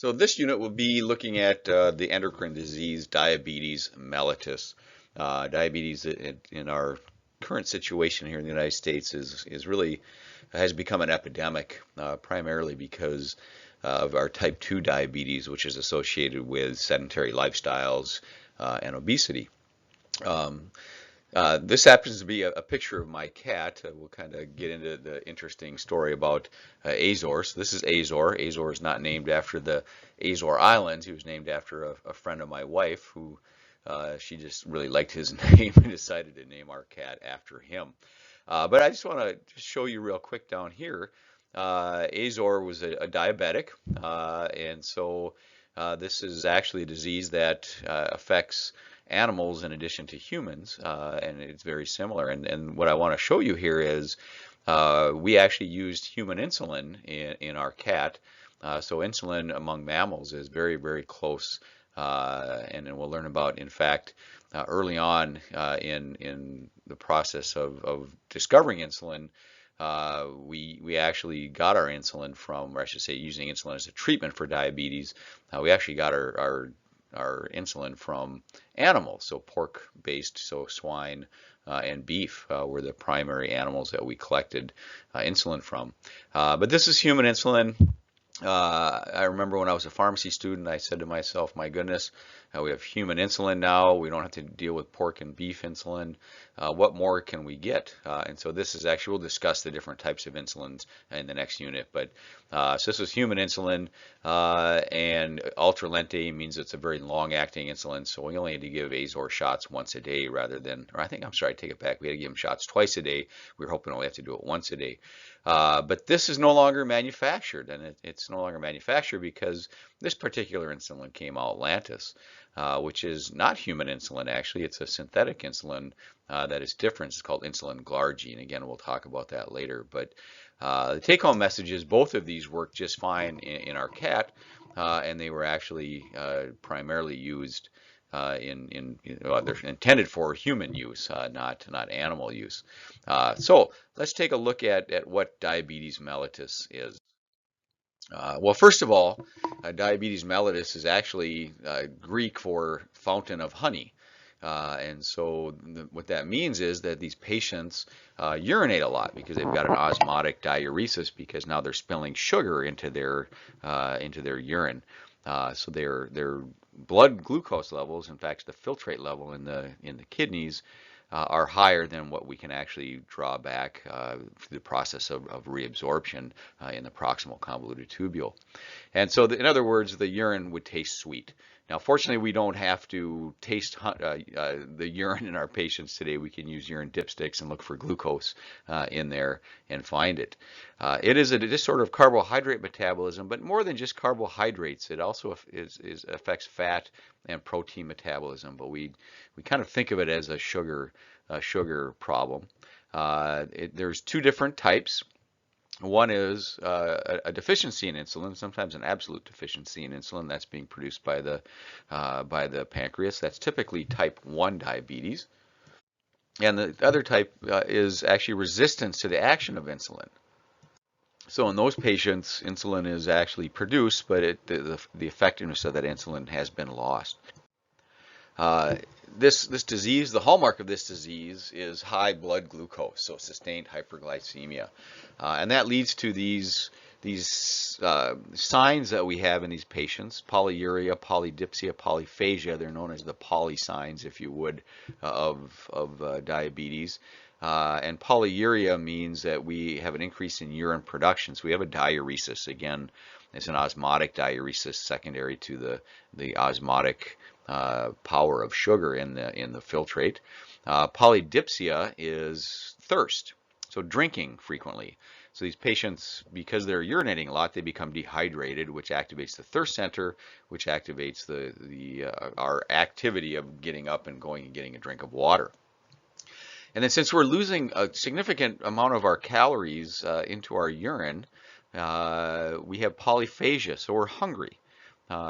So this unit will be looking at the endocrine disease, diabetes mellitus. Diabetes in our current situation here in the United States is really has become an epidemic, primarily because of our type 2 diabetes, which is associated with sedentary lifestyles and obesity. Um, this happens to be a picture of my cat. We'll kind of get into the interesting story about Azor. So this is Azor. Azor is not named after the Azor Islands. He was named after a friend of my wife who she just really liked his name and decided to name our cat after him. But I just want to show you real quick down here. Azor was a diabetic, and so this is actually a disease that affects animals in addition to humans, and it's very similar. And what I want to show you here is we actually used human insulin in our cat. So insulin among mammals is very, very close, and then we'll learn about, in fact, early on in the process of discovering insulin, we actually got our insulin from, or I should say, using insulin as a treatment for diabetes. We actually got our insulin from animals, so pork-based, so swine and beef were the primary animals that we collected insulin from. But this is human insulin. I remember when I was a pharmacy student, I said to myself, my goodness, we have human insulin now. We don't have to deal with pork and beef insulin. What more can we get? And so this is actually, we'll discuss the different types of insulins in the next unit. But so this is human insulin, and ultra lente means it's a very long-acting insulin. So we only had to give Azor shots once a day rather than, or I'm sorry, I take it back. We had to give him shots twice a day. We were hoping only have to do it once a day. But this is no longer manufactured, and it's no longer manufactured because this particular insulin came out Mellitus, which is not human insulin. Actually, it's a synthetic insulin that is different. It's called insulin glargine. Again, we'll talk about that later. But the take-home message is both of these work just fine in our cat, and they were actually primarily used they're intended for human use, not animal use. So let's take a look at what diabetes mellitus is. Well, first of all, diabetes mellitus is actually Greek for fountain of honey. And so what that means is that these patients urinate a lot because they've got an osmotic diuresis, because now they're spilling sugar into their urine. So their blood glucose levels, in fact, the filtrate level in the kidneys, are higher than what we can actually draw back through the process of reabsorption in the proximal convoluted tubule. And so, in other words, the urine would taste sweet. Now, fortunately, we don't have to taste the urine in our patients today. We can use urine dipsticks and look for glucose in there and find it. It is a disorder of carbohydrate metabolism, but more than just carbohydrates. It also affects fat and protein metabolism, but we kind of think of it as a sugar problem. There's two different types. One is a deficiency in insulin, sometimes an absolute deficiency in insulin that's being produced by the pancreas. That's typically type 1 diabetes. And the other type is actually resistance to the action of insulin. So in those patients, insulin is actually produced, but the effectiveness of that insulin has been lost. This disease, the hallmark of this disease is high blood glucose, so sustained hyperglycemia, and that leads to these signs that we have in these patients: polyuria, polydipsia, polyphagia. They're known as the poly signs, if you would, of diabetes. And polyuria means that we have an increase in urine production. So we have a diuresis. Again, it's an osmotic diuresis secondary to the osmotic power of sugar in the filtrate. Polydipsia is thirst, so drinking frequently. So these patients, because they're urinating a lot, they become dehydrated, which activates the thirst center, which activates our activity of getting up and going and getting a drink of water. And then, since we're losing a significant amount of our calories into our urine, we have polyphagia, so we're hungry.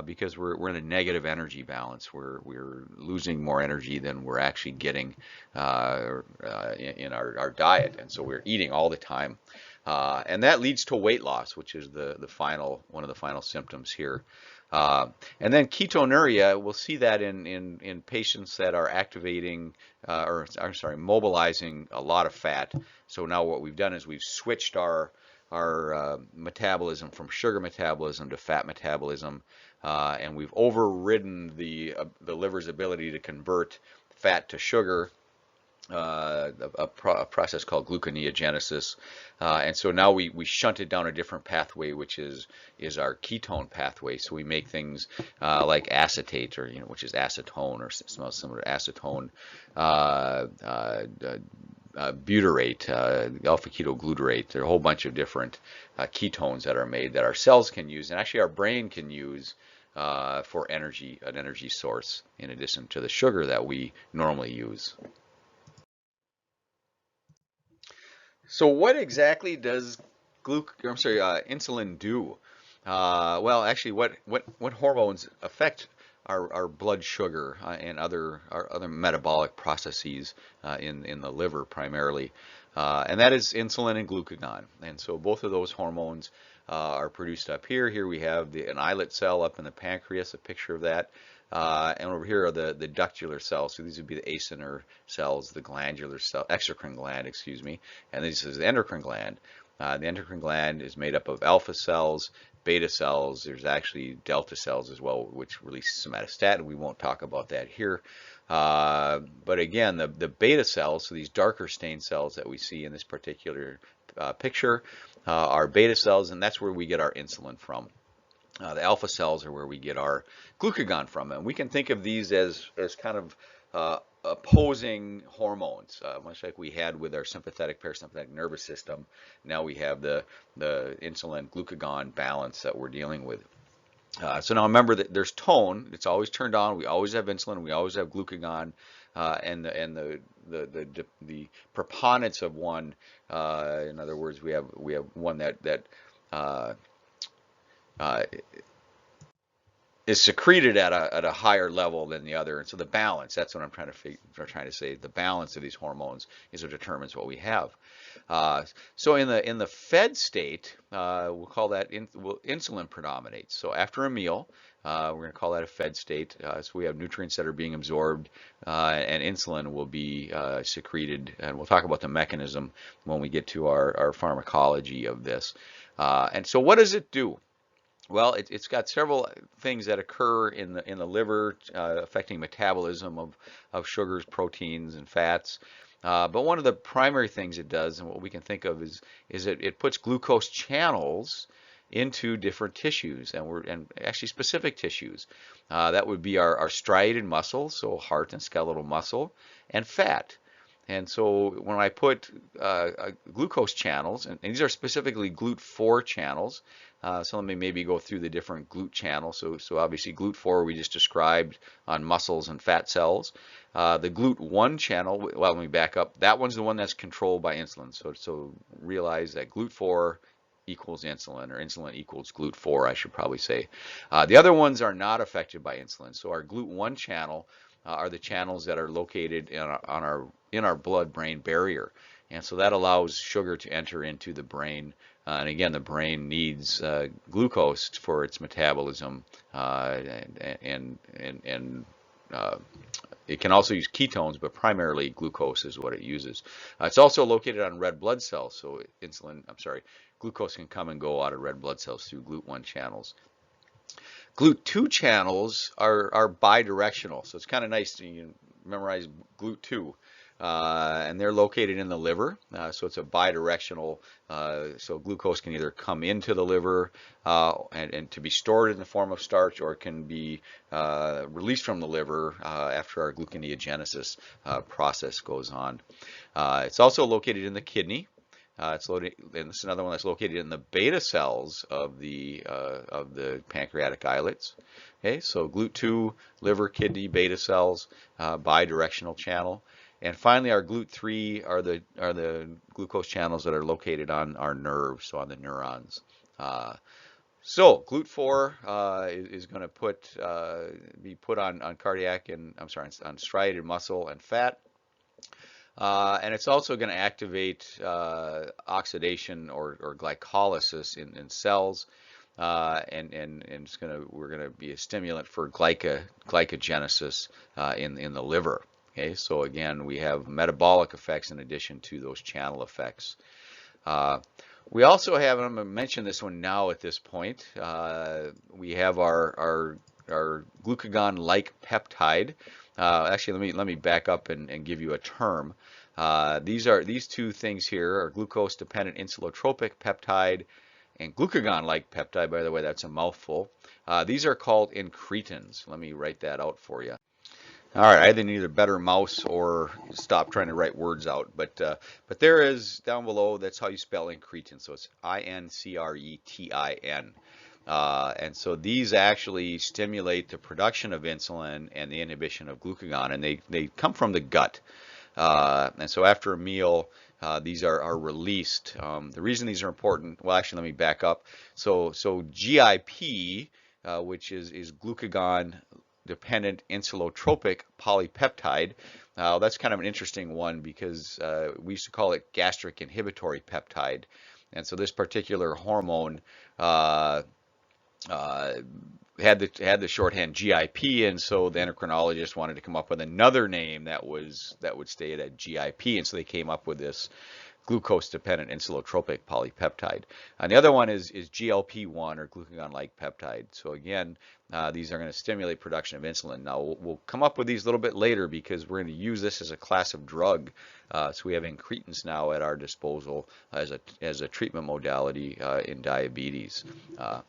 Because we're in a negative energy balance. We're losing more energy than we're actually getting in our diet, and so we're eating all the time. And that leads to weight loss, which is the final one of the final symptoms here. And then ketonuria, we'll see that in patients that are activating or I'm sorry, mobilizing a lot of fat. So now what we've done is we've switched our metabolism from sugar metabolism to fat metabolism, and we've overridden the liver's ability to convert fat to sugar, a process called gluconeogenesis, and so now we shunt it down a different pathway, which is our ketone pathway. So we make things like acetate, or which is acetone, or smells similar to acetone, butyrate, alpha ketoglutarate. There are a whole bunch of different ketones that are made that our cells can use, and actually our brain can use for energy, an energy source, in addition to the sugar that we normally use. So what exactly does insulin do? Well, actually, what hormones affect our blood sugar and our other metabolic processes in the liver primarily, and that is insulin and glucagon. And so both of those hormones are produced up here. Here we have an islet cell up in the pancreas, a picture of that. And over here are the ductular cells. So these would be the acinar cells, the glandular cell, exocrine gland, excuse me. And this is the endocrine gland. The endocrine gland is made up of alpha cells, beta cells. There's actually delta cells as well, which release somatostatin. We won't talk about that here. But again, the beta cells, so these darker stained cells that we see in this particular picture, are beta cells, and that's where we get our insulin from. The alpha cells are where we get our glucagon from, and we can think of these as kind of opposing hormones, much like we had with our sympathetic parasympathetic nervous system. Now we have the insulin glucagon balance that we're dealing with. So now remember that there's tone; it's always turned on. We always have insulin, we always have glucagon, and the preponderance of one. In other words, we have one that uh, is secreted at a higher level than the other, and so the balance, that's what I'm trying to say. The balance of these hormones is what determines what we have. So in the fed state, we'll call that insulin predominates. So after a meal, we're going to call that a fed state. So we have nutrients that are being absorbed, and insulin will be secreted, and we'll talk about the mechanism when we get to our pharmacology of this. And so what does it do? Well, it's got several things that occur in the liver, affecting metabolism of sugars, proteins, and fats. But one of the primary things it does, and what we can think of, is it puts glucose channels into different tissues, and actually specific tissues. That would be our striated muscle, so heart and skeletal muscle, and fat. And so when I put glucose channels, and these are specifically GLUT4 channels, so let me maybe go through the different GLUT channels. So obviously GLUT4 we just described on muscles and fat cells. The GLUT1 channel, well, let me back up. That one's the one that's controlled by insulin. So realize that GLUT4 equals insulin, or insulin equals GLUT4, I should probably say. The other ones are not affected by insulin. So our GLUT1 channel are the channels that are located in our blood-brain barrier, and so that allows sugar to enter into the brain. And again, the brain needs glucose for its metabolism, and it can also use ketones, but primarily glucose is what it uses. It's also located on red blood cells, so glucose can come and go out of red blood cells through GLUT1 channels. GLUT2 channels are bidirectional, so it's kind of nice to memorize GLUT2. And they're located in the liver, so it's a bidirectional, so glucose can either come into the liver and to be stored in the form of starch, or it can be released from the liver after our gluconeogenesis process goes on. It's also located in the kidney. It's located, and this is another one that's located in the beta cells of the pancreatic islets. Okay, so GLUT2, liver, kidney, beta cells, bidirectional channel. And finally, our GLUT3 are the glucose channels that are located on our nerves, so on the neurons. So GLUT4 is going to be put on cardiac and on striated muscle and fat. And it's also going to activate oxidation or glycolysis in cells, and we're gonna be a stimulant for glycogenesis in the liver. Okay, so again, we have metabolic effects in addition to those channel effects. Uh, we also have, and I'm going to mention this one now at this point, we have our glucagon-like peptide. Actually, let me back up and give you a term. These two things here are glucose-dependent insulotropic peptide and glucagon-like peptide. By the way, that's a mouthful. These are called incretins. Let me write that out for you. All right, I either need a better mouse or stop trying to write words out. But there is down below. That's how you spell incretin. So it's Incretin. And so these actually stimulate the production of insulin and the inhibition of glucagon, and they come from the gut. And so after a meal, these are released. The reason these are important, well, actually, let me back up. So GIP, which is glucagon dependent insulotropic polypeptide. That's kind of an interesting one because we used to call it gastric inhibitory peptide. And so this particular hormone had the shorthand GIP, and so the endocrinologist wanted to come up with another name that would stay at GIP, and so they came up with this glucose-dependent insulotropic polypeptide. And the other one is GLP-1 or glucagon-like peptide. So again, these are going to stimulate production of insulin. Now we'll come up with these a little bit later because we're going to use this as a class of drug. So we have incretins now at our disposal as a treatment modality in diabetes. All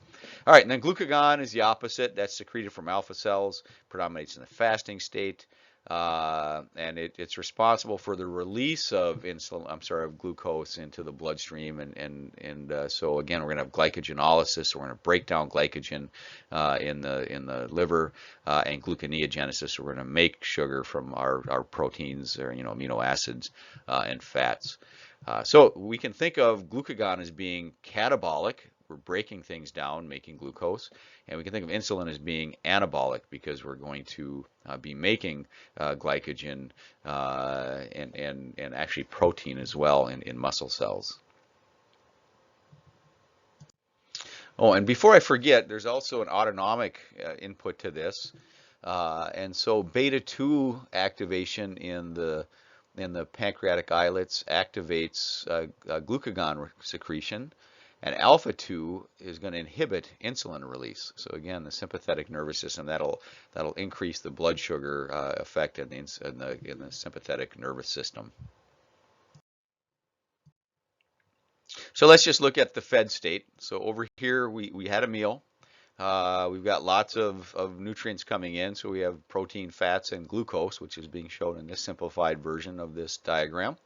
right, and then glucagon is the opposite. That's secreted from alpha cells, predominates in the fasting state. And it's responsible for the release of glucose into the bloodstream, and so again, we're going to have glycogenolysis. We're going to break down glycogen in the liver, and gluconeogenesis. So we're going to make sugar from our proteins, or amino acids and fats. So we can think of glucagon as being catabolic. We're breaking things down, making glucose, and we can think of insulin as being anabolic because we're going to be making glycogen and actually protein as well in muscle cells. Oh, and before I forget, there's also an autonomic input to this, and so beta 2 activation in the pancreatic islets activates glucagon secretion. And alpha 2 is going to inhibit insulin release. So again, the sympathetic nervous system, that'll increase the blood sugar effect in the sympathetic nervous system. So let's just look at the fed state. So over here, we had a meal. We've got lots of nutrients coming in. So we have protein, fats, and glucose, which is being shown in this simplified version of this diagram.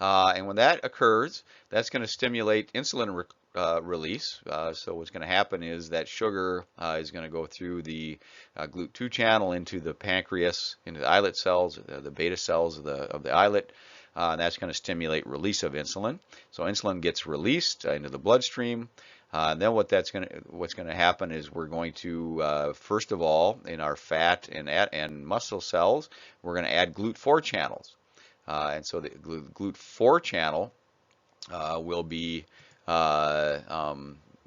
And when that occurs, that's going to stimulate insulin release. So what's going to happen is that sugar is going to go through the GLUT2 channel into the pancreas, into the islet cells, the beta cells of the islet. And that's going to stimulate release of insulin. So insulin gets released into the bloodstream. Then what's going to happen is we're going to first of all, in our fat and muscle cells, we're going to add GLUT4 channels. And so the GLUT4 channel will be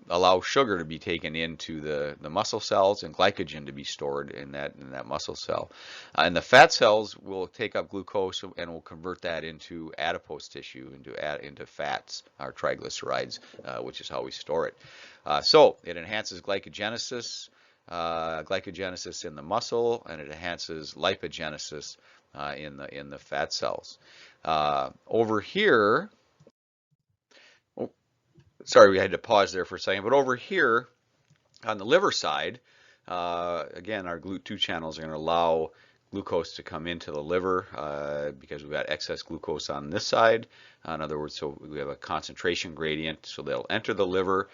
allow sugar to be taken into the muscle cells and glycogen to be stored in that muscle cell. And the fat cells will take up glucose and will convert that into adipose tissue, into fats, or triglycerides, which is how we store it. So it enhances glycogenesis in the muscle, and it enhances lipogenesis in the fat cells. Over here, sorry, we had to pause there for a second, but over here on the liver side, again, our GLUT2 channels are going to allow glucose to come into the liver because we've got excess glucose on this side. In other words, so we have a concentration gradient, so they'll enter the liver.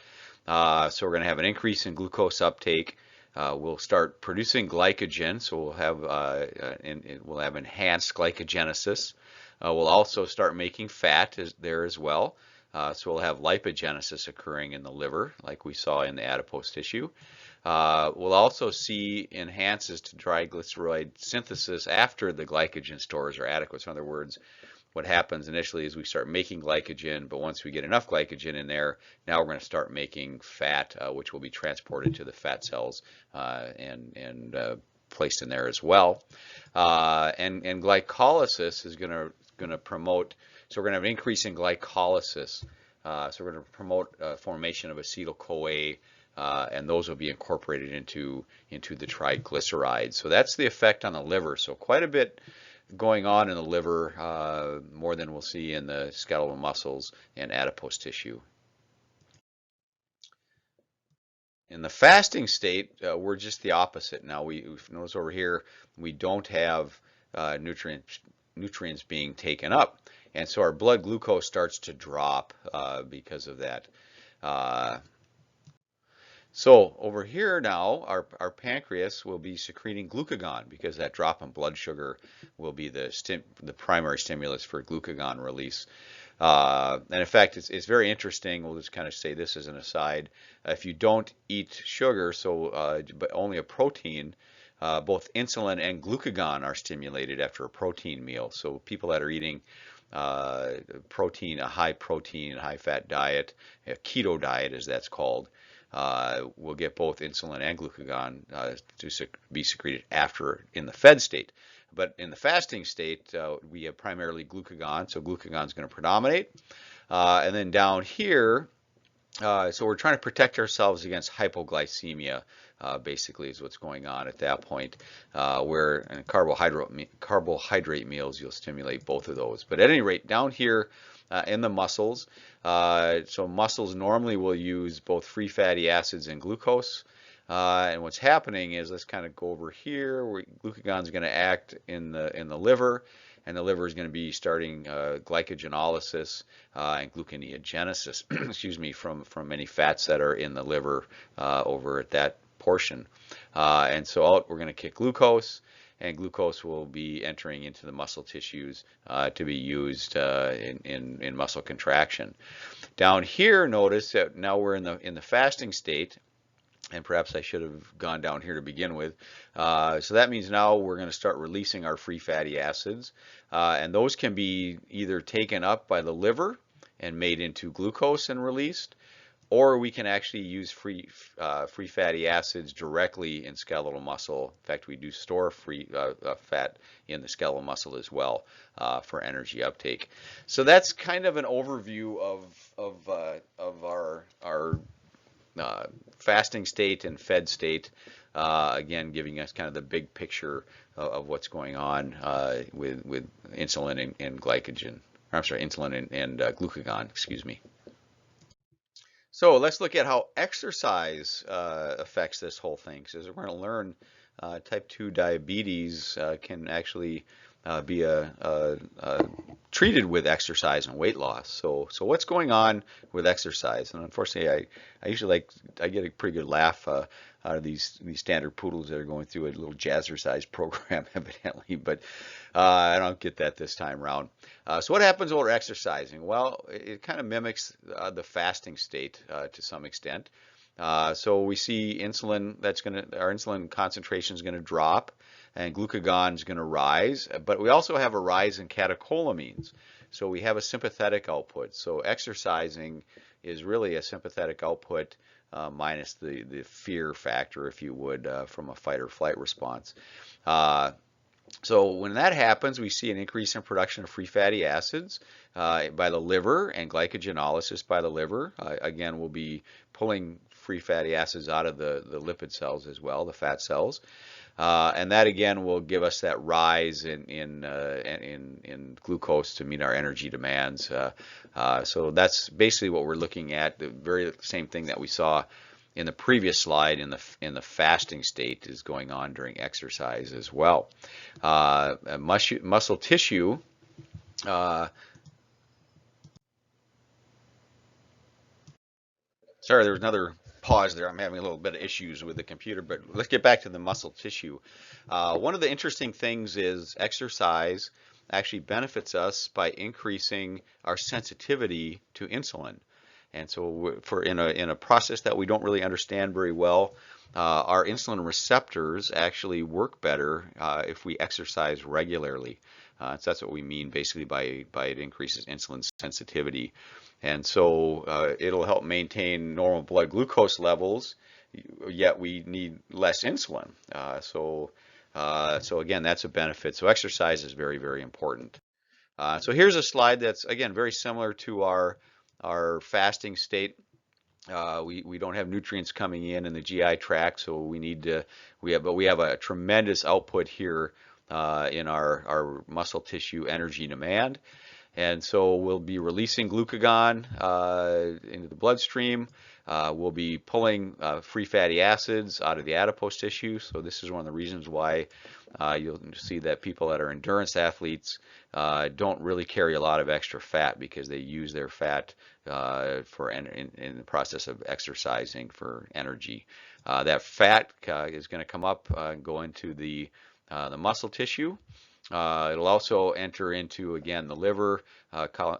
So we're going to have an increase in glucose uptake. We'll start producing glycogen, so we'll have enhanced glycogenesis. We'll also start making fat there as well. So we'll have lipogenesis occurring in the liver, like we saw in the adipose tissue. We'll also see enhances to triglyceride synthesis after the glycogen stores are adequate. So in other words, what happens initially is we start making glycogen, but once we get enough glycogen in there, now we're going to start making fat, which will be transported to the fat cells and placed in there as well. And glycolysis is going to promote. So we're going to have an increase in glycolysis. So we're going to promote formation of acetyl-CoA, and those will be incorporated into the triglycerides. So that's the effect on the liver. So quite a bit going on in the liver, more than we'll see in the skeletal muscles and adipose tissue. In the fasting state, we're just the opposite. Now notice over here we don't have nutrients being taken up, and so our blood glucose starts to drop because of that. So over here now, our pancreas will be secreting glucagon because that drop in blood sugar will be the primary stimulus for glucagon release. And in fact, it's very interesting. We'll just kind of say this as an aside. If you don't eat sugar, but only a protein, both insulin and glucagon are stimulated after a protein meal. So people that are eating protein, a high protein, high fat diet, a keto diet as that's called, will get both insulin and glucagon to be secreted after in the fed state. But in the fasting state, we have primarily glucagon, so glucagon is going to predominate. And then down here, so we're trying to protect ourselves against hypoglycemia, basically is what's going on at that point, where in carbohydrate meals, you'll stimulate both of those. But at any rate, down here in the muscles, so muscles normally will use both free fatty acids and glucose. And what's happening is, let's kind of go over here, where glucagon is going to act in the liver, and the liver is going to be starting glycogenolysis and gluconeogenesis, excuse me, from many fats that are in the liver over at that portion. And so we're going to kick glucose, and glucose will be entering into the muscle tissues to be used in muscle contraction. Down here, notice that now we're in the fasting state. And perhaps I should have gone down here to begin with. So that means now we're going to start releasing our free fatty acids. And those can be either taken up by the liver and made into glucose and released, or we can actually use free fatty acids directly in skeletal muscle. In fact, we do store free fat in the skeletal muscle as well for energy uptake. So that's kind of an overview of our fasting state and fed state, again giving us kind of the big picture of what's going on with insulin and glycogen. I'm sorry, insulin and glucagon, excuse me. So let's look at how exercise affects this whole thing. So as we're going to learn, type 2 diabetes can actually be treated with exercise and weight loss. So what's going on with exercise? And unfortunately, I usually get a pretty good laugh out of these standard poodles that are going through a little jazzercise program, evidently, but I don't get that this time around. So what happens while we're exercising? Well, it kind of mimics the fasting state to some extent. So we see insulin our insulin concentration is going to drop, and glucagon is going to rise, but we also have a rise in catecholamines. So we have a sympathetic output. So exercising is really a sympathetic output minus the fear factor, if you would, from a fight or flight response. So when that happens, we see an increase in production of free fatty acids by the liver and glycogenolysis by the liver. Again, we'll be pulling free fatty acids out of the lipid cells as well, the fat cells. And that again will give us that rise in glucose to meet our energy demands. So that's basically what we're looking at. The very same thing that we saw in the previous slide in the fasting state is going on during exercise as well. Muscle tissue. Sorry, there was another pause there. I'm having a little bit of issues with the computer, but let's get back to the muscle tissue. One of the interesting things is exercise actually benefits us by increasing our sensitivity to insulin. And so in a process that we don't really understand very well, our insulin receptors actually work better if we exercise regularly. So that's what we mean basically by it increases insulin sensitivity. And so it'll help maintain normal blood glucose levels, yet we need less insulin. So again, that's a benefit. So exercise is very, very important. So here's a slide that's, again, very similar to our fasting state. We don't have nutrients coming in the GI tract, so we have a tremendous output here in our muscle tissue energy demand. And so we'll be releasing glucagon into the bloodstream. We'll be pulling free fatty acids out of the adipose tissue. So this is one of the reasons why you'll see that people that are endurance athletes don't really carry a lot of extra fat, because they use their fat in the process of exercising for energy. That fat is going to come up and go into the muscle tissue. It'll also enter into, again, the liver,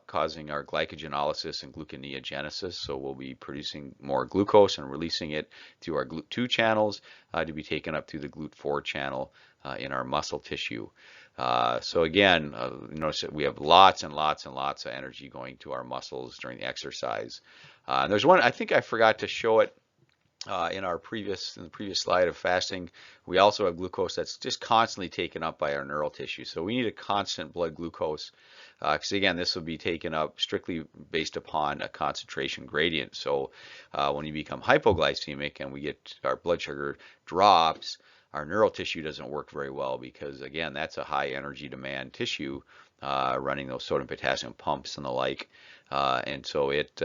causing our glycogenolysis and gluconeogenesis. So we'll be producing more glucose and releasing it through our GLUT2 channels to be taken up through the GLUT4 channel in our muscle tissue. So again, notice that we have lots and lots and lots of energy going to our muscles during the exercise. There's one, I think I forgot to show it in the previous slide of fasting. We also have glucose that's just constantly taken up by our neural tissue. So we need a constant blood glucose, because again, this will be taken up strictly based upon a concentration gradient. So when you become hypoglycemic and we get our blood sugar drops, our neural tissue doesn't work very well, because again, that's a high energy demand tissue running those sodium potassium pumps and the like. And so it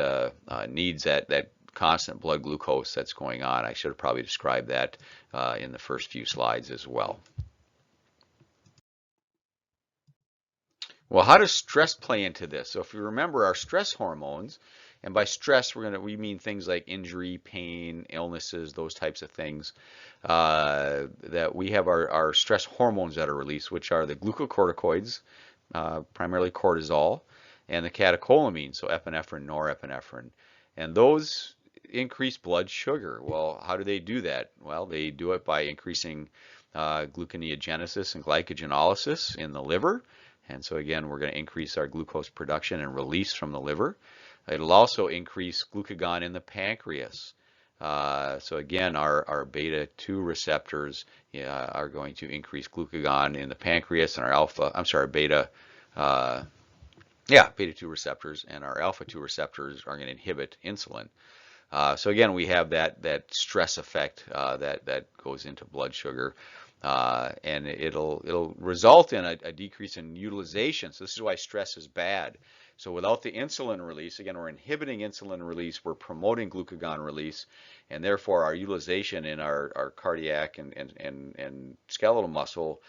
needs that constant blood glucose that's going on. I should have probably described that in the first few slides as well. Well, how does stress play into this? So if you remember our stress hormones, and by stress we mean things like injury, pain, illnesses, those types of things, that we have our stress hormones that are released, which are the glucocorticoids, primarily cortisol, and the catecholamines, so epinephrine, norepinephrine. And those increase blood sugar. Well, how do they do that? Well, they do it by increasing gluconeogenesis and glycogenolysis in the liver. And so again, we're going to increase our glucose production and release from the liver. It'll also increase glucagon in the pancreas. So again, our beta-2 receptors are going to increase glucagon in the pancreas, and our beta-2 receptors and our alpha-2 receptors are going to inhibit insulin. So again, we have that stress effect that goes into blood sugar, and it'll result in a decrease in utilization. So this is why stress is bad. So without the insulin release, again, we're inhibiting insulin release, we're promoting glucagon release, and therefore our utilization in our cardiac and skeletal muscle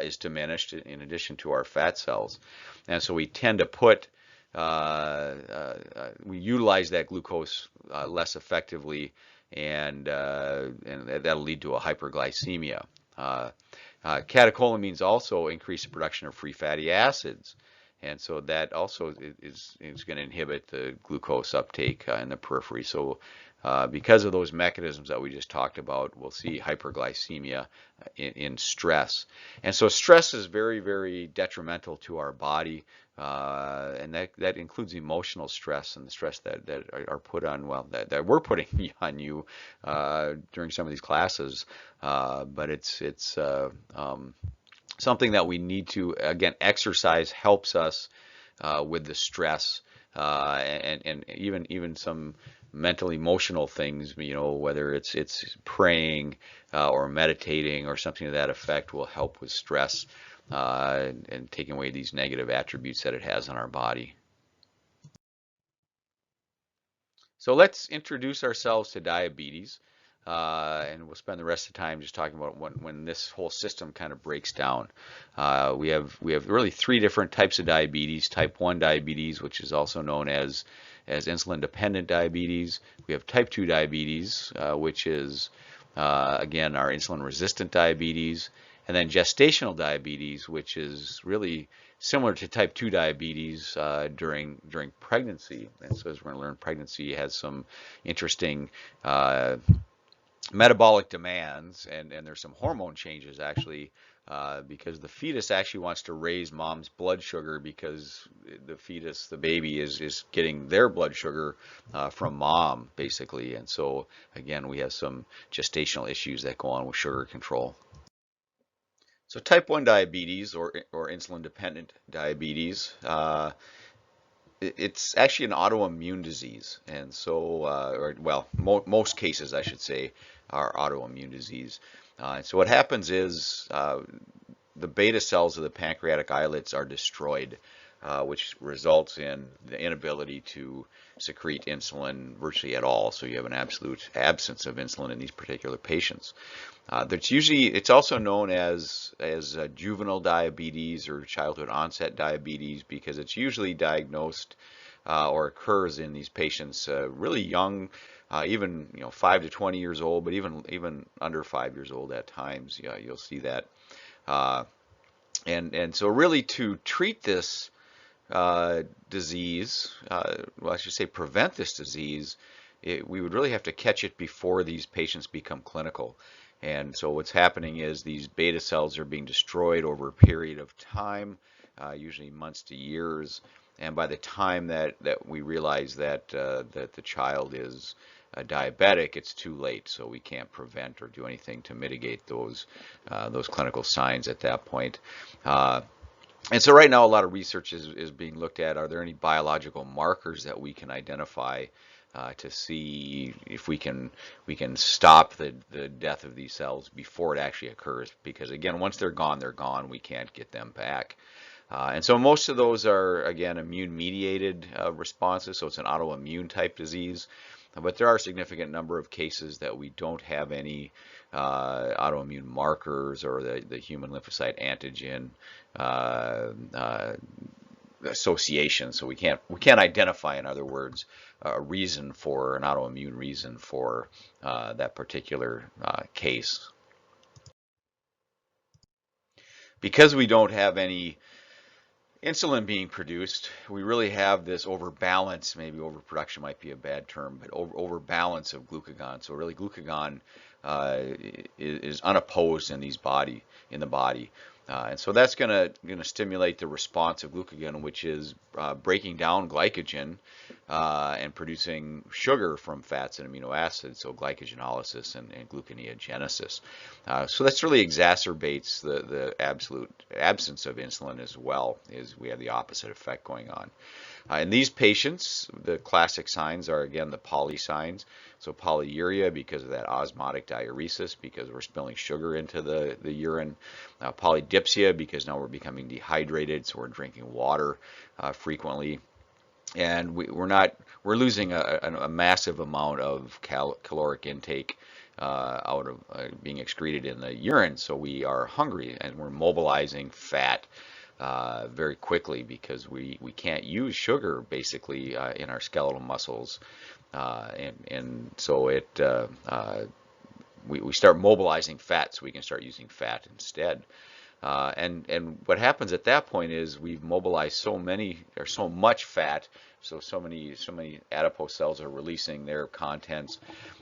is diminished, in addition to our fat cells. And so we tend to we utilize that glucose less effectively, and that'll lead to a hyperglycemia. Catecholamines also increase the production of free fatty acids, and so that also is going to inhibit the glucose uptake in the periphery. So because of those mechanisms that we just talked about, we'll see hyperglycemia in stress. And so stress is very, very detrimental to our body, and that includes emotional stress and the stress that are put on, well, that we're putting on you during some of these classes. But it's something that we need to, again, exercise helps us with the stress, and even some mental emotional things, whether it's praying or meditating or something to that effect, will help with stress and taking away these negative attributes that it has on our body. So let's introduce ourselves to diabetes, and we'll spend the rest of the time just talking about when this whole system kind of breaks down. We have really three different types of diabetes: type 1 diabetes, which is also known as insulin-dependent diabetes. We have type 2 diabetes, which is, again, our insulin-resistant diabetes. And then gestational diabetes, which is really similar to type 2 diabetes during pregnancy. And so as we're going to learn, pregnancy has some interesting metabolic demands, and there's some hormone changes actually, because the fetus actually wants to raise mom's blood sugar because the fetus, the baby, is getting their blood sugar from mom basically. And so again, we have some gestational issues that go on with sugar control. So type 1 diabetes, or insulin dependent diabetes, it's actually an autoimmune disease. And so, or well, most cases, I should say, are autoimmune disease. And so what happens is the beta cells of the pancreatic islets are destroyed, which results in the inability to secrete insulin virtually at all. So you have an absolute absence of insulin in these particular patients. It's also known as juvenile diabetes or childhood onset diabetes, because it's usually diagnosed or occurs in these patients really young, even 5 to 20 years old, but even under 5 years old at times. Yeah, you'll see that. Uh, and so really to treat this disease, well, I should say prevent this disease, we would really have to catch it before these patients become clinical. And so what's happening is these beta cells are being destroyed over a period of time, usually months to years. And by the time that we realize that the child is diabetic, it's too late. So we can't prevent or do anything to mitigate those clinical signs at that point. And so right now, a lot of research is being looked at. Are there any biological markers that we can identify to see if we can stop the death of these cells before it actually occurs? Because again, once they're gone, they're gone. We can't get them back. And so most of those are, again, immune-mediated responses, so it's an autoimmune type disease. But there are a significant number of cases that we don't have any autoimmune markers or the human lymphocyte antigen association. So we can't identify, in other words, a reason for an autoimmune reason for that particular case. Because we don't have any insulin being produced, we really have this overbalance. Maybe overproduction might be a bad term, but overbalance of glucagon. So really, glucagon is unopposed in the body. And so that's going to stimulate the response of glucagon, which is breaking down glycogen and producing sugar from fats and amino acids, so glycogenolysis and gluconeogenesis. So that's really exacerbates the absolute absence of insulin as well, is we have the opposite effect going on. In these patients, the classic signs are, again, the poly signs. So polyuria, because of that osmotic diuresis, because we're spilling sugar into the urine. Polydipsia, because now we're becoming dehydrated, so we're drinking water frequently. And we're losing a massive amount of caloric intake out of being excreted in the urine. So we are hungry and we're mobilizing fat very quickly, because we can't use sugar basically in our skeletal muscles, and so we start mobilizing fat so we can start using fat instead. And what happens at that point is we've mobilized so much fat, so many adipose cells are releasing their contents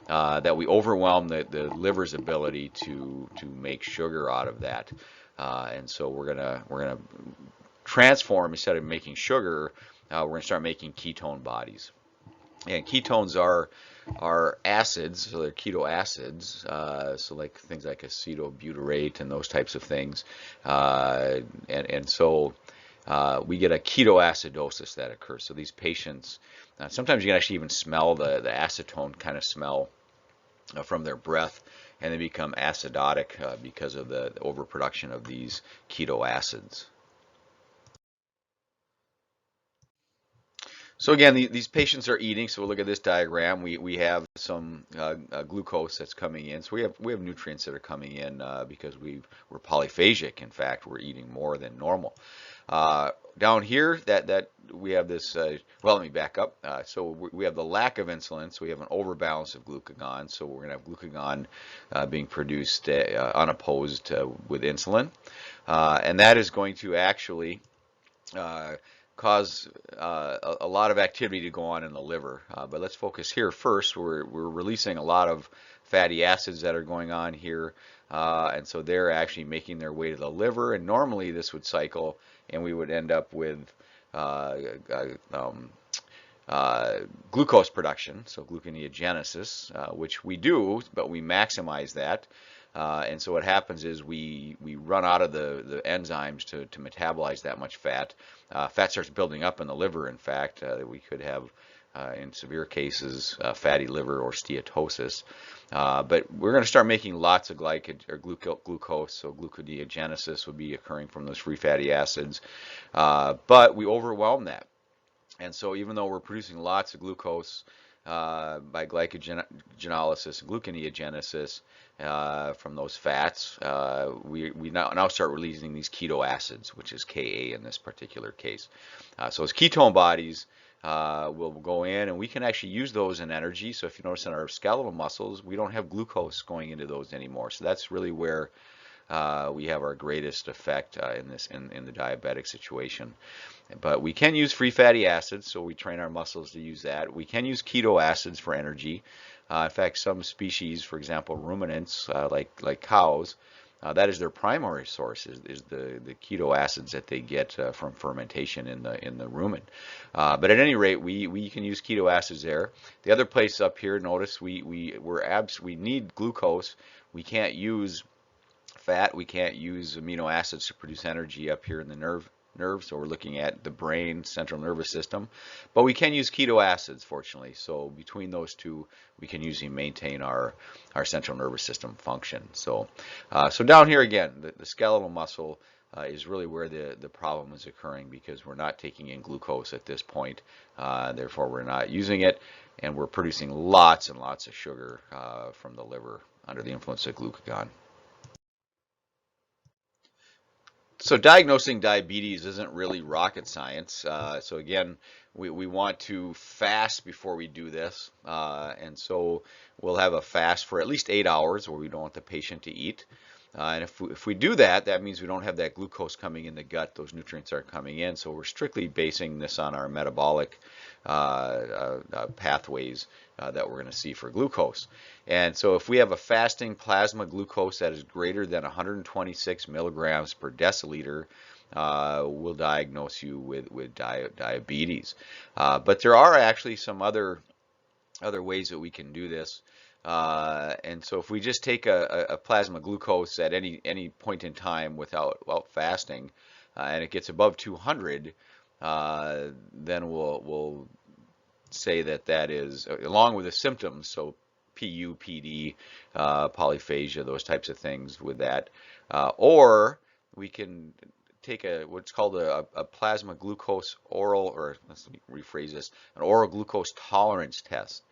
that we overwhelm the liver's ability to make sugar out of that. And so we're gonna transform, instead of making sugar, we're gonna start making ketone bodies. And ketones are acids, so they're keto acids, so like things like acetobutyrate and those types of things. And so we get a ketoacidosis that occurs. So these patients, sometimes you can actually even smell the acetone kind of smell from their breath, and they become acidotic because of the overproduction of these keto acids. So again, these patients are eating. So we'll look at this diagram. We have some glucose that's coming in. So we have nutrients that are coming in because we're polyphagic. In fact, we're eating more than normal. Down here, that we have this. Well, let me back up. So we have the lack of insulin. So we have an overbalance of glucagon. So we're going to have glucagon being produced unopposed with insulin, and that is going to actually cause a lot of activity to go on in the liver. But let's focus here first. We're releasing a lot of fatty acids that are going on here, and so they're actually making their way to the liver. And normally this would cycle, and we would end up with uh, uh, um, glucose production, so gluconeogenesis, which we do, but we maximize that. And so what happens is we run out of the enzymes to metabolize that much fat. Fat starts building up in the liver, in fact. We could have, in severe cases, fatty liver or steatosis. But we're going to start making lots of glucose, so gluconeogenesis would be occurring from those free fatty acids. But we overwhelm that. And so even though we're producing lots of glucose by glycogenolysis and gluconeogenesis from those fats, we now start releasing these keto acids, which is Ka in this particular case. So as ketone bodies, will go in and we can actually use those in energy. So if you notice in our skeletal muscles, we don't have glucose going into those anymore. So that's really where we have our greatest effect in the diabetic situation. But we can use free fatty acids, so we train our muscles to use that. We can use keto acids for energy. In fact, some species, for example, ruminants, like cows, that is their primary source is the keto acids that they get from fermentation in the rumen. But at any rate, we can use keto acids there. The other place up here, notice we need glucose. We can't use fat. We can't use amino acids to produce energy up here in the nerves. So we're looking at the brain, central nervous system. But we can use keto acids, fortunately. So between those two, we can usually maintain our central nervous system function. So down here again, the skeletal muscle is really where the problem is occurring because we're not taking in glucose at this point. Therefore, we're not using it, and we're producing lots and lots of sugar from the liver under the influence of glucagon. So diagnosing diabetes isn't really rocket science. So again, we want to fast before we do this. And so we'll have a fast for at least 8 hours where we don't want the patient to eat. And if we do that, that means we don't have that glucose coming in the gut. Those nutrients aren't coming in. So we're strictly basing this on our metabolic pathways that we're going to see for glucose. And so if we have a fasting plasma glucose that is greater than 126 milligrams per deciliter, we'll diagnose you with diabetes. But there are actually some other ways that we can do this. And so if we just take a plasma glucose at any point in time without fasting, and it gets above 200, then we'll say that is along with the symptoms. So PU, PD, polyphagia, those types of things with that, or we can take what's called a plasma glucose oral, or let's rephrase this, an oral glucose tolerance test.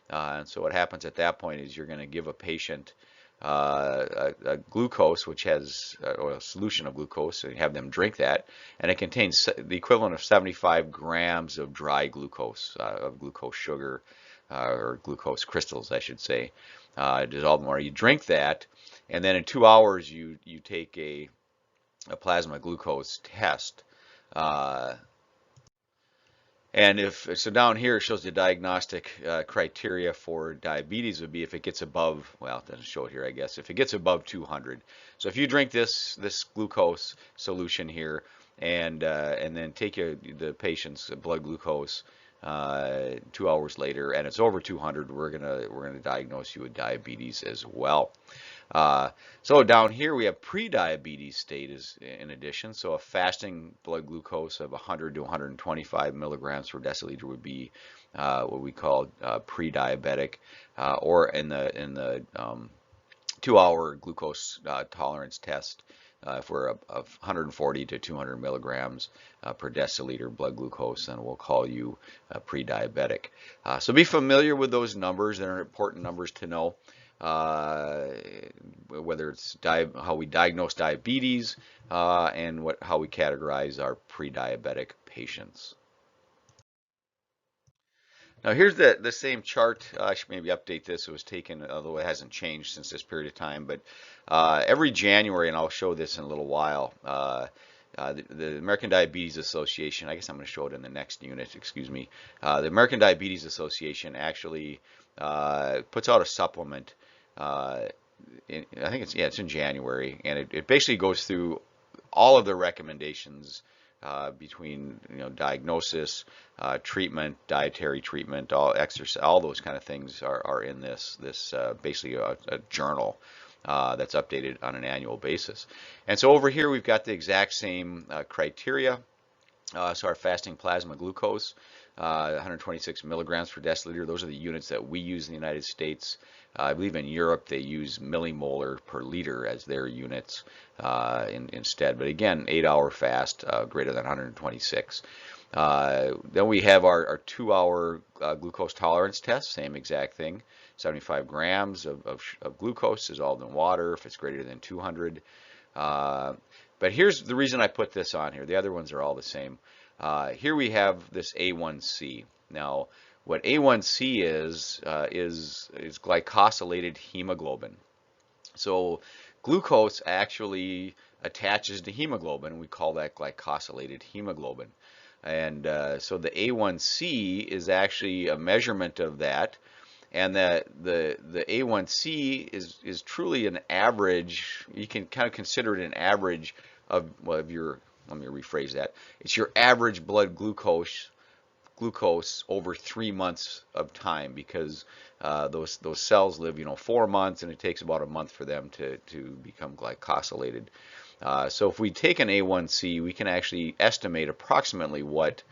And so what happens at that point is you're going to give a patient a glucose, which has or a solution of glucose, and you have them drink that, and it contains the equivalent of 75 grams of dry glucose, of glucose sugar, or glucose crystals, I should say, dissolved in water. You drink that, and then in 2 hours you take a plasma glucose test. And so down here it shows the diagnostic criteria for diabetes would be if it gets above, well, it doesn't show it here, I guess, if it gets above 200. So if you drink this glucose solution here and then take the patient's blood glucose 2 hours later and it's over 200, we're gonna diagnose you with diabetes as well. So down here we have pre-diabetes state in addition. So a fasting blood glucose of 100 to 125 milligrams per deciliter would be what we call pre-diabetic, or in the 2-hour glucose tolerance test. If we're of 140 to 200 milligrams per deciliter blood glucose, then we'll call you pre-diabetic. So be familiar with those numbers. They're important numbers to know. Whether it's how we diagnose diabetes and how we categorize our pre-diabetic patients. Now here's the same chart. I should maybe update this. It was taken, although it hasn't changed since this period of time, but every January, and I'll show this in a little while, the American Diabetes Association, I guess I'm going to show it in the next unit, excuse me. The American Diabetes Association actually puts out a supplement. I think it's in January, and it basically goes through all of the recommendations between diagnosis, treatment, dietary treatment, all exercise, all those kind of things are in this basically a journal that's updated on an annual basis. And so over here we've got the exact same criteria. So our fasting plasma glucose, 126 milligrams per deciliter. Those are the units that we use in the United States. I believe in Europe they use millimolar per liter as their units instead. But again, 8-hour fast, greater than 126. Then we have our 2-hour glucose tolerance test, same exact thing. 75 grams of glucose dissolved in water if it's greater than 200. But here's the reason I put this on here. The other ones are all the same. Here we have this A1C. Now, what A1C is glycosylated hemoglobin. So glucose actually attaches to hemoglobin. We call that glycosylated hemoglobin. And so the A1C is actually a measurement of that. And that the A1C is truly an average. You can kind of consider it an average of your, let me rephrase that. It's your average blood glucose over 3 months of time, because those cells live 4 months, and it takes about a month for them to become glycosylated. So if we take an A1C, we can actually estimate approximately what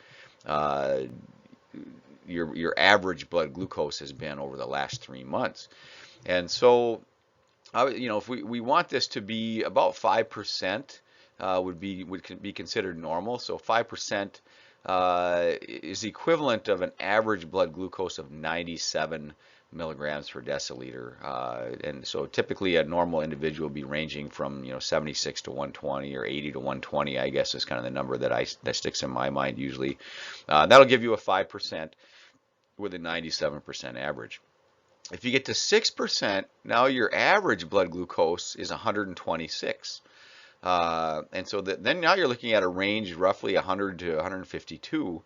your average blood glucose has been over the last 3 months. And so, if we want this to be about 5%, would be considered normal. So 5% is the equivalent of an average blood glucose of 97 milligrams per deciliter. And so typically a normal individual would be ranging from 76 to 120 or 80 to 120, I guess is kind of the number that sticks in my mind usually. That'll give you a 5% with a 97% average. If you get to 6%, now your average blood glucose is 126. And so then now you're looking at a range roughly 100 to 152,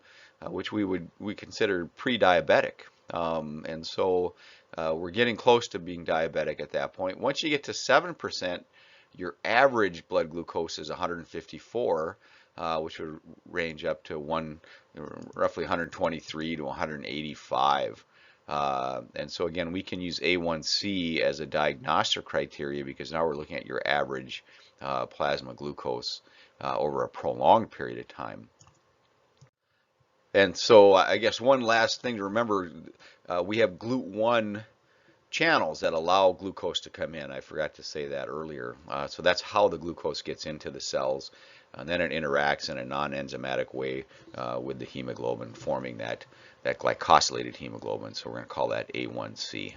which we consider pre-diabetic. And so we're getting close to being diabetic at that point. Once you get to 7%, your average blood glucose is 154, which would range up to roughly 123 to 185. And so again, we can use A1C as a diagnostic criteria, because now we're looking at your average plasma glucose over a prolonged period of time. And so I guess one last thing to remember, we have GLUT1 channels that allow glucose to come in. I forgot to say that earlier. So that's how the glucose gets into the cells, and then it interacts in a non-enzymatic way with the hemoglobin, forming that glycosylated hemoglobin. So we're going to call that A1C.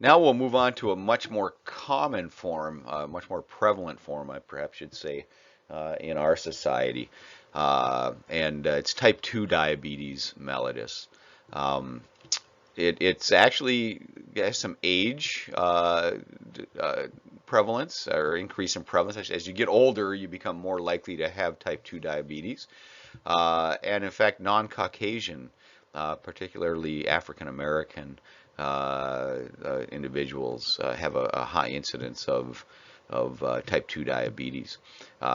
Now we'll move on to a much more common form, much more prevalent form, I perhaps should say, in our society. And it's type 2 diabetes mellitus. It's actually has some age prevalence, or increase in prevalence. As you get older, you become more likely to have type 2 diabetes. And in fact, non-Caucasian, particularly African American individuals, have a high incidence of type 2 diabetes.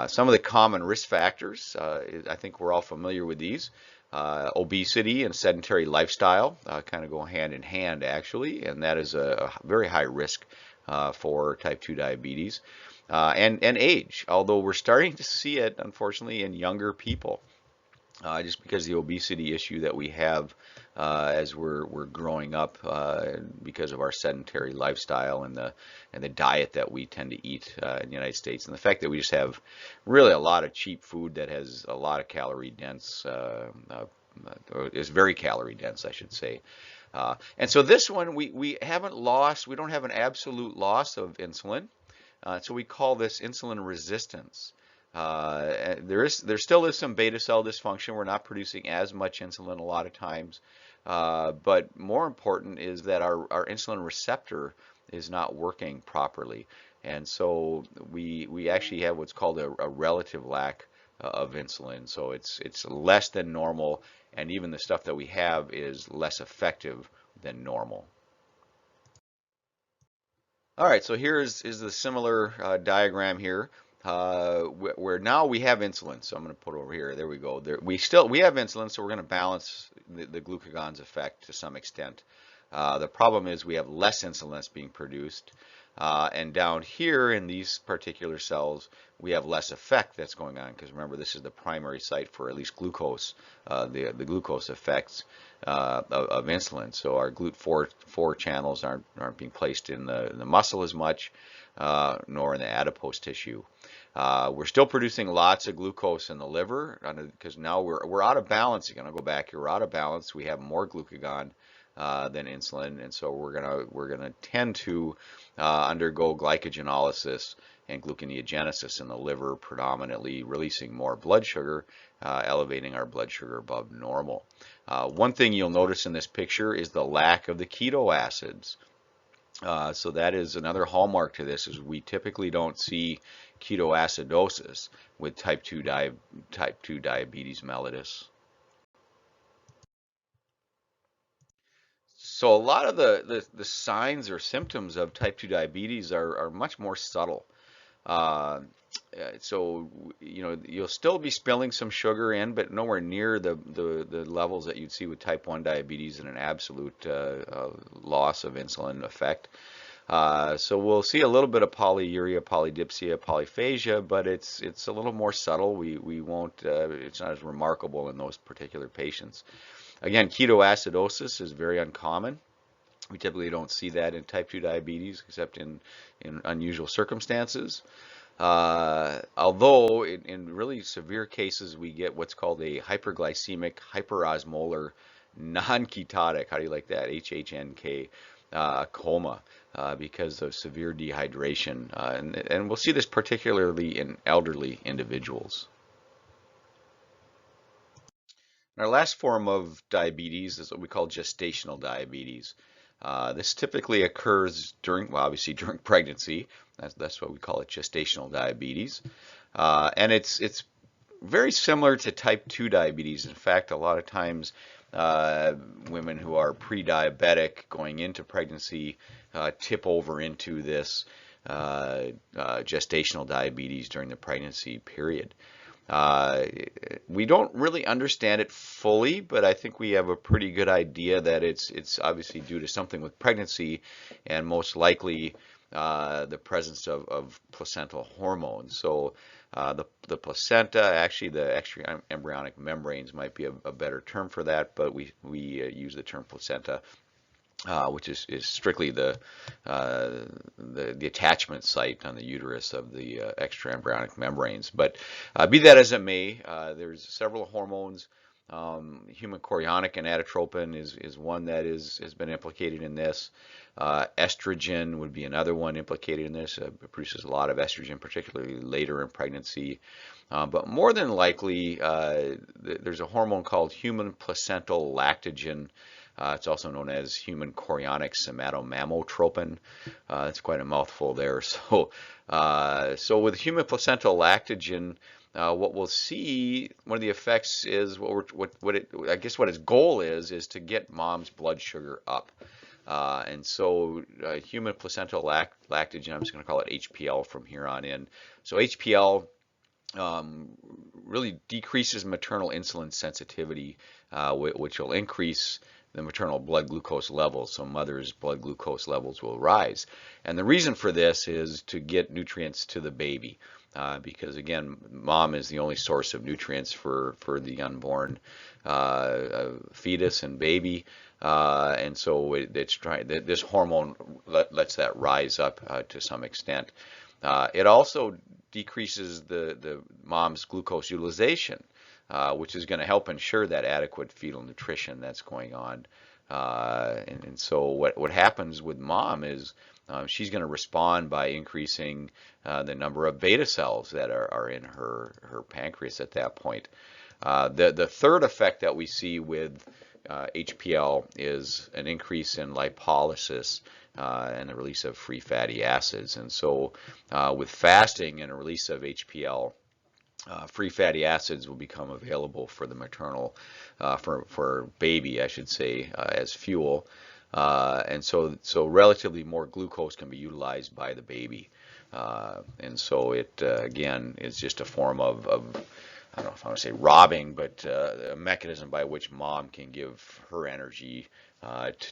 Some of the common risk factors, I think we're all familiar with these. Obesity and sedentary lifestyle kind of go hand in hand, actually, and that is a very high risk for type 2 diabetes. And age, although we're starting to see it, unfortunately, in younger people. Just because the obesity issue that we have as we're growing up because of our sedentary lifestyle and the diet that we tend to eat in the United States, and the fact that we just have really a lot of cheap food that has a lot of calorie dense, is very calorie dense, I should say. And so this one we haven't lost, we don't have an absolute loss of insulin, so we call this insulin resistance. There still is some beta cell dysfunction. We're not producing as much insulin a lot of times, but more important is that our insulin receptor is not working properly. And so we actually have what's called a relative lack of insulin. So it's less than normal, and even the stuff that we have is less effective than normal. All right, so here is the similar diagram here, where now we have insulin. So I'm going to put it over here. There we go. We have insulin, so we're going to balance the glucagon's effect to some extent. The problem is we have less insulin that's being produced, and down here in these particular cells, we have less effect that's going on, because remember, this is the primary site for at least glucose, the glucose effects of insulin. So our GLUT4 channels aren't being placed in the muscle as much, nor in the adipose tissue. We're still producing lots of glucose in the liver, because now we're out of balance again. I'll go back here. We're out of balance. We have more glucagon than insulin, and so we're gonna tend to undergo glycogenolysis and gluconeogenesis in the liver, predominantly releasing more blood sugar, elevating our blood sugar above normal. One thing you'll notice in this picture is the lack of the keto acids. So that is another hallmark to this, is we typically don't see ketoacidosis with type 2 diabetes mellitus. So a lot of the signs or symptoms of type 2 diabetes are much more subtle. Uh, so you'll still be spilling some sugar in, but nowhere near the levels that you'd see with type 1 diabetes and an absolute loss of insulin effect. So we'll see a little bit of polyuria, polydipsia, polyphagia, but it's a little more subtle. We won't it's not as remarkable in those particular patients. Again, ketoacidosis is very uncommon. We typically don't see that in type 2 diabetes except in unusual circumstances. Although in really severe cases, we get what's called a hyperglycemic, hyperosmolar, non-ketotic, how do you like that, HHNK, coma, because of severe dehydration. And we'll see this particularly in elderly individuals. Our last form of diabetes is what we call gestational diabetes. This typically occurs during, well, obviously during pregnancy. That's what we call it, gestational diabetes. And it's very similar to type 2 diabetes. In fact, a lot of times women who are pre-diabetic going into pregnancy tip over into this gestational diabetes during the pregnancy period. We don't really understand it fully, but I think we have a pretty good idea that it's obviously due to something with pregnancy, and most likely the presence of placental hormones. So the placenta, actually the extra embryonic membranes might be a better term for that, but we use the term placenta. Which is strictly the attachment site on the uterus of the extraembryonic membranes. But be that as it may, there's several hormones. Human chorionic gonadotropin is one that has been implicated in this. Estrogen would be another one implicated in this. It produces a lot of estrogen, particularly later in pregnancy. But more than likely, there's a hormone called human placental lactogen. It's also known as human chorionic somatomammotropin. It's quite a mouthful there. So with human placental lactogen, what we'll see, one of the effects is I guess what its goal is to get mom's blood sugar up. And so human placental lactogen, I'm just going to call it HPL from here on in. So HPL really decreases maternal insulin sensitivity, which will increase the maternal blood glucose levels, so mother's blood glucose levels will rise. And the reason for this is to get nutrients to the baby, because again, mom is the only source of nutrients for the unborn fetus and baby, and so this hormone lets that rise up to some extent. It also decreases the mom's glucose utilization, which is going to help ensure that adequate fetal nutrition that's going on. And so what happens with mom is she's going to respond by increasing the number of beta cells that are in her pancreas at that point. The third effect that we see with HPL is an increase in lipolysis and the release of free fatty acids. And so with fasting and a release of HPL, free fatty acids will become available for the maternal, for baby, I should say, as fuel. And so relatively more glucose can be utilized by the baby. And so it, again, is just a form of I don't know if I want to say robbing, but a mechanism by which mom can give her energy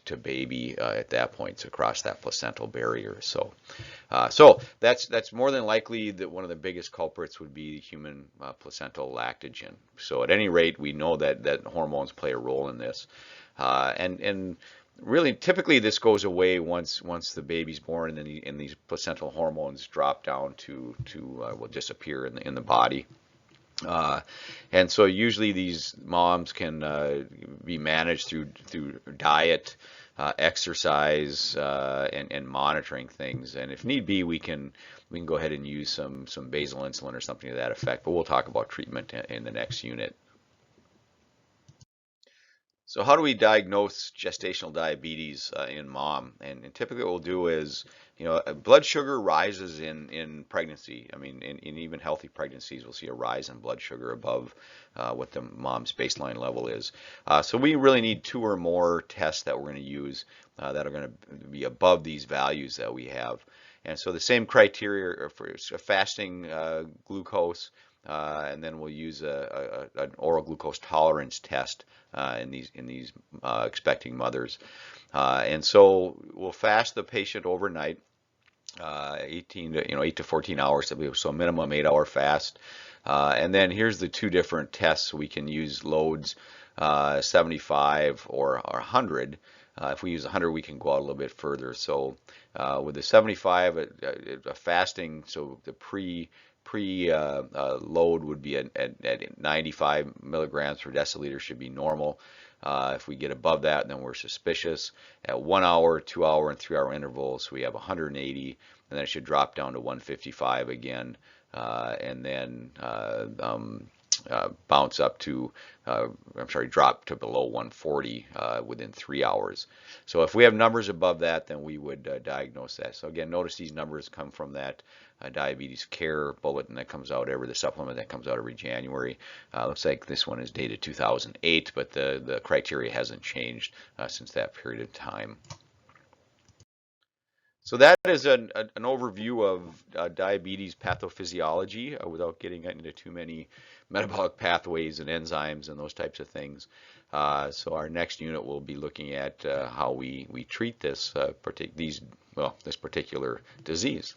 to baby at that point to cross that placental barrier. So that's more than likely that one of the biggest culprits would be human placental lactogen. So at any rate, we know that hormones play a role in this, and really, typically this goes away once the baby's born, and these placental hormones drop down to will disappear in the body. And so usually these moms can be managed through diet, exercise, and monitoring things. And if need be, we can go ahead and use some basal insulin or something to that effect. But we'll talk about treatment in the next unit. So how do we diagnose gestational diabetes in mom? And typically what we'll do is, blood sugar rises in pregnancy. I mean, in even healthy pregnancies, we'll see a rise in blood sugar above what the mom's baseline level is. So we really need 2 or more tests that we're going to use that are going to be above these values that we have. And so the same criteria for fasting glucose, and then we'll use an oral glucose tolerance test in these expecting mothers. And so we'll fast the patient overnight, 8 to 14 hours, so a minimum 8-hour fast. And then here's the 2 different tests. We can use loads 75 or 100. If we use 100, we can go out a little bit further. So with the 75, a fasting, so the pre load would be at 95 milligrams per deciliter should be normal. If we get above that, then we're suspicious. At 1 hour, 2 hour, and 3 hour intervals, we have 180, and then it should drop down to 155 again, and then bounce up to, drop to below 140 within 3 hours. So if we have numbers above that, then we would diagnose that. So again, notice these numbers come from that diabetes care bulletin that comes out the supplement that comes out every January. Looks like this one is dated 2008, but the criteria hasn't changed since that period of time. So that is an overview of diabetes pathophysiology without getting into too many metabolic pathways and enzymes and those types of things. So our next unit will be looking at how we treat this particular disease.